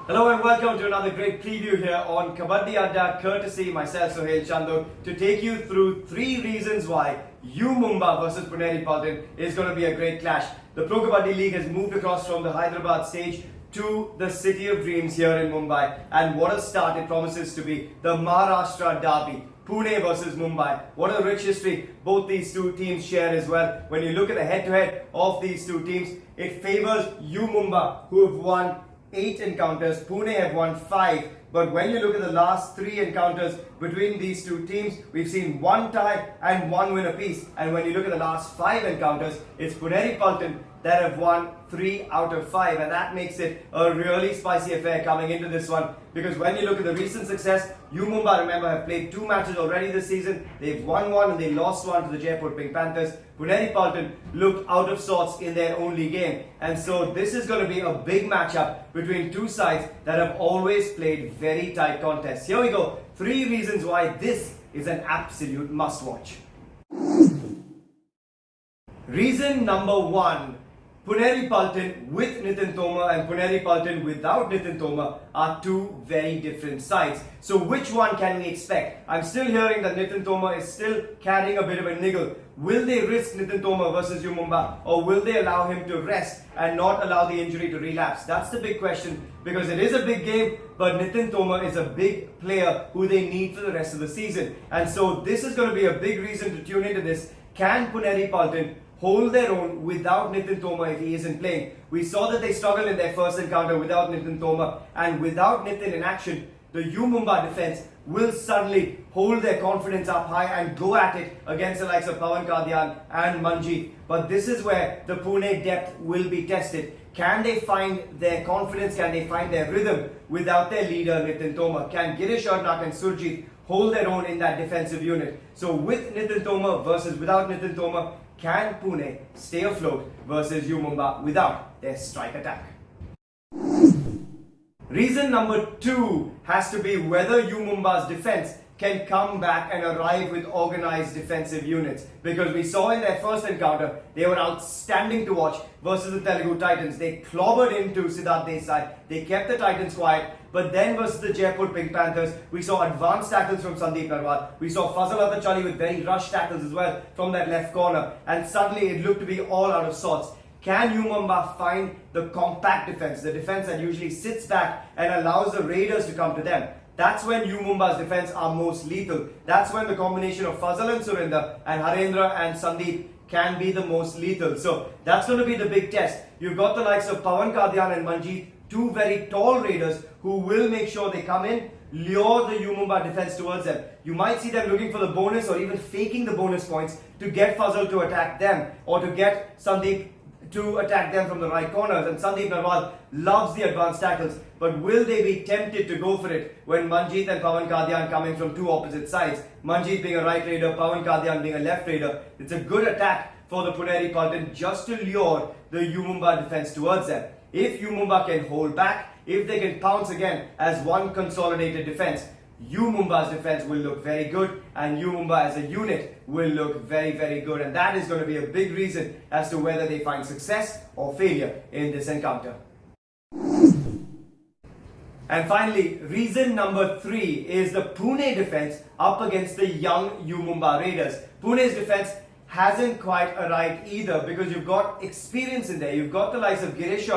Hello and welcome to another great preview here on Kabaddi Adda, courtesy myself Suhail Chandhok, to take you through 3 reasons why UMumba versus Puneri Paltan is going to be a great clash. The Pro Kabaddi League has moved across from the Hyderabad stage to the City of Dreams here in Mumbai, and what a start it promises to be. The Maharashtra derby, Pune versus Mumbai. What a rich history both these two teams share as well. When you look at the head-to-head of these two teams, it favors UMumba, who have won 8 encounters. Pune have won 5. But when you look at the last 3 encounters between these two teams, we've seen 1 tie and 1 win apiece. And when you look at the last 5 encounters, it's Puneri Paltan that have won 3 out of 5, and that makes it a really spicy affair coming into this one. Because when you look at the recent success, UMumba, remember, have played 2 matches already this season. They've won 1 and they lost 1 to the Jaipur Pink Panthers. Puneri Paltan looked out of sorts in their only game, and so this is going to be a big matchup between two sides that have always played very tight contests. Here we go, 3 reasons why this is an absolute must-watch. Reason number 1. Puneri Paltan with Nitin Tomar and Puneri Paltan without Nitin Tomar are 2 very different sides. So which one can we expect? I'm still hearing that Nitin Tomar is still carrying a bit of a niggle. Will they risk Nitin Tomar versus UMumba, or will they allow him to rest and not allow the injury to relapse? That's the big question, because it is a big game, but Nitin Tomar is a big player who they need for the rest of the season. And so this is going to be a big reason to tune into this. Can Puneri Paltan hold their own without Nitin Tomar if he isn't playing? We saw that they struggled in their first encounter without Nitin Tomar, and without Nitin in action, the UMumba defense will suddenly hold their confidence up high and go at it against the likes of Pawan Kadian and Manjeet. But this is where the Pune depth will be tested. Can they find their confidence? Can they find their rhythm without their leader Nitin Tomar? Can Girish and Surjeet hold their own in that defensive unit? So with Nitin Tomar versus without Nitin Tomar, can Pune stay afloat versus UMumba without their strike attack? Reason number 2 has to be whether UMumba's defense can come back and arrive with organized defensive units. Because we saw in their first encounter, they were outstanding to watch versus the Telugu Titans. They clobbered into Siddharth Desai. They kept the Titans quiet. But then versus the Jaipur Pink Panthers, we saw advanced tackles from Sandeep Narwal. We saw Fazel with very rushed tackles as well from that left corner. And suddenly it looked to be all out of sorts. Can UMumba find the compact defense, the defense that usually sits back and allows the Raiders to come to them? That's when UMumba's defense are most lethal. That's when the combination of Fazel and Surinder and Harendra and Sandeep can be the most lethal. So that's going to be the big test. You've got the likes of Pawan Kadian and Manjeet, 2 very tall Raiders who will make sure they come in, lure the UMumba defense towards them. You might see them looking for the bonus or even faking the bonus points to get Fazel to attack them, or to get Sandeep to attack them from the right corners. And Sandeep Narwal loves the advanced tackles, but will they be tempted to go for it when Manjeet and Pawan Kadian come in from 2 opposite sides? Manjeet being a right raider, Pawan Kadian being a left raider. It's a good attack for the Puneri Paltan just to lure the UMumba defense towards them. If UMumba can hold back, if they can pounce again as one consolidated defense, UMumba's defense will look very good, and UMumba as a unit will look very, very good. And that is going to be a big reason as to whether they find success or failure in this encounter. And finally, reason number 3 is the Pune defense up against the young UMumba Raiders. Pune's defense hasn't quite arrived either, because you've got experience in there. You've got the likes of Girish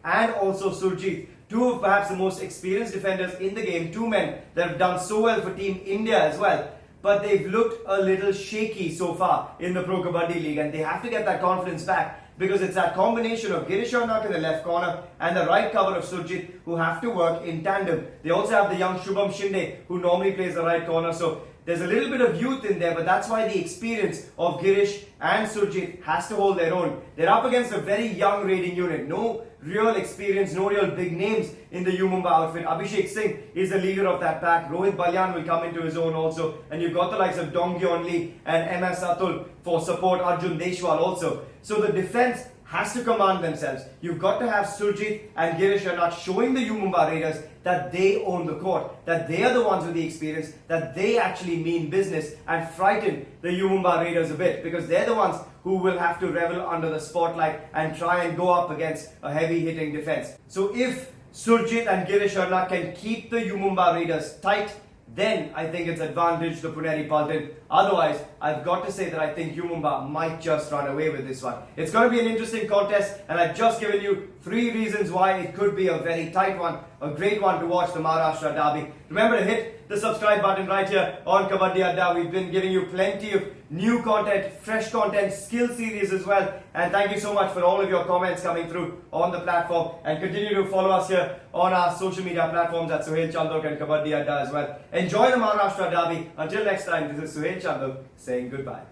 and also Surjeet, 2 of perhaps the most experienced defenders in the game, 2 men that have done so well for Team India as well. But they've looked a little shaky so far in the Pro Kabaddi League, and they have to get that confidence back, because it's that combination of Girish in the left corner and the right cover of Surjeet who have to work in tandem. They also have the young Shubham Shinde who normally plays the right corner. So there's a little bit of youth in there, but that's why the experience of Girish and Surjeet has to hold their own. They're up against a very young raiding unit. No real experience, no real big names in the UMumba outfit. Abhishek Singh is the leader of that pack. Rohit Balyan will come into his own also. And you've got the likes of Dongyeon Lee and MS Atul for support, Arjun Deshwal also. So the defense has to command themselves. You've got to have Surjeet and Girish showing the UMumba Raiders that they own the court, that they are the ones with the experience, that they actually mean business, and frighten the UMumba Raiders a bit, because they're the ones who will have to revel under the spotlight and try and go up against a heavy hitting defense. So if Surjeet and Girish can keep the UMumba Raiders tight, then I think it's advantage to Puneri Paltan. Otherwise, I've got to say that I think UMumba might just run away with this one. It's going to be an interesting contest, and I've just given you 3 reasons why it could be a very tight one, a great one to watch, the Maharashtra derby. Remember to hit the subscribe button right here on Kabaddi Adda. We've been giving you plenty of new content, fresh content, skill series as well. And thank you so much for all of your comments coming through on the platform. And continue to follow us here on our social media platforms at Suhail Chandhok and Kabaddi Adda as well. Enjoy the Maharashtra derby. Until next time, this is Suhail Chandhok saying goodbye.